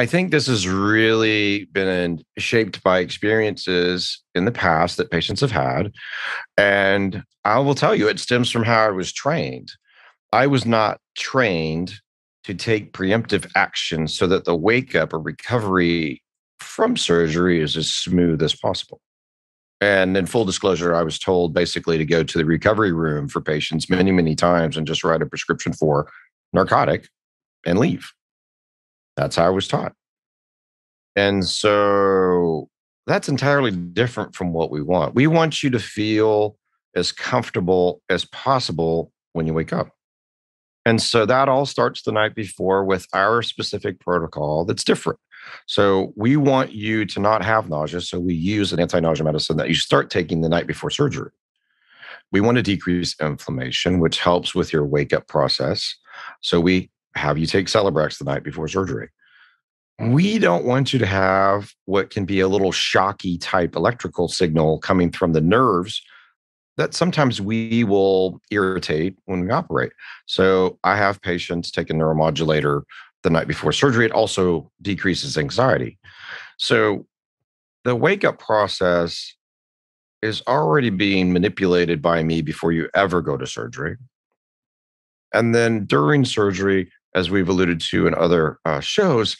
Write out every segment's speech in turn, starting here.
I think this has really been shaped by experiences in the past that patients have had. And I will tell you, it stems from how I was trained. I was not trained to take preemptive action so that the wake up or recovery from surgery is as smooth as possible. And in full disclosure, I was told basically to go to the recovery room for patients many, many times and just write a prescription for narcotic and leave. That's how I was taught. And so that's entirely different from what we want. We want you to feel as comfortable as possible when you wake up. And so that all starts the night before with our specific protocol that's different. So we want you to not have nausea. So we use an anti-nausea medicine that you start taking the night before surgery. We want to decrease inflammation, which helps with your wake up process. So we have you take Celebrex the night before surgery. We don't want you to have what can be a little shocky type electrical signal coming from the nerves that sometimes we will irritate when we operate. So I have patients take a neuromodulator the night before surgery. It also decreases anxiety. So the wake up process is already being manipulated by me before you ever go to surgery. And then during surgery, as we've alluded to in other shows,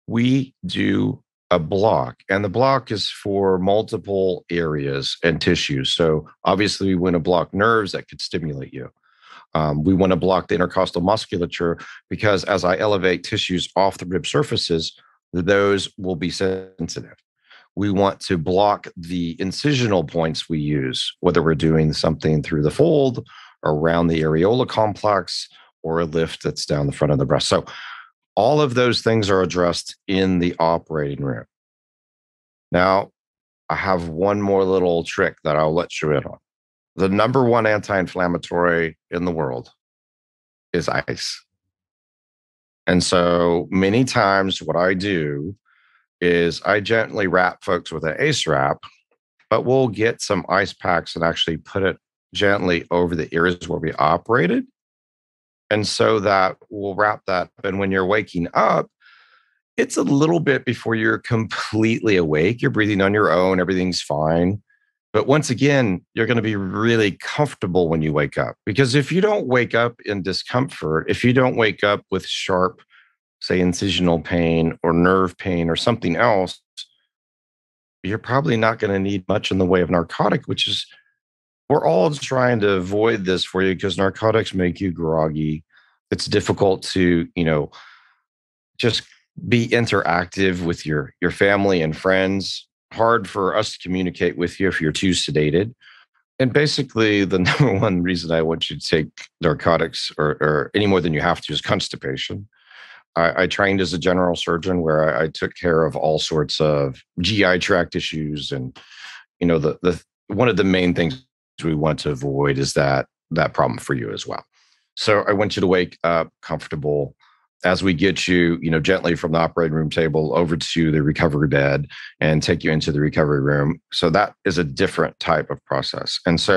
we do a block, and the block is for multiple areas and tissues. So obviously, we want to block nerves that could stimulate you. We want to block the intercostal musculature because as I elevate tissues off the rib surfaces, those will be sensitive. We want to block the incisional points we use, whether we're doing something through the fold, around the areola complex, or a lift that's down the front of the breast. So all of those things are addressed in the operating room. Now, I have one more little trick that I'll let you in on. The number one anti-inflammatory in the world is ice. And so many times what I do is I gently wrap folks with an ACE wrap, but we'll get some ice packs and actually put it gently over the areas where we operated. And so that we'll wrap that. And when you're waking up, it's a little bit before you're completely awake. You're breathing on your own. Everything's fine. But once again, you're going to be really comfortable when you wake up. Because if you don't wake up in discomfort, if you don't wake up with sharp, say, incisional pain or nerve pain or something else, you're probably not going to need much in the way of narcotic, which is, we're all trying to avoid this for you because narcotics make you groggy. It's difficult to, just be interactive with your family and friends. Hard for us to communicate with you if you're too sedated. And basically, the number one reason I want you to take narcotics or any more than you have to is constipation. I trained as a general surgeon where I took care of all sorts of GI tract issues. And, the one of the main things we want to avoid is that problem for you as well. So I want you to wake up comfortable as we get you, gently from the operating room table over to the recovery bed and take you into the recovery room. So that is a different type of process. And so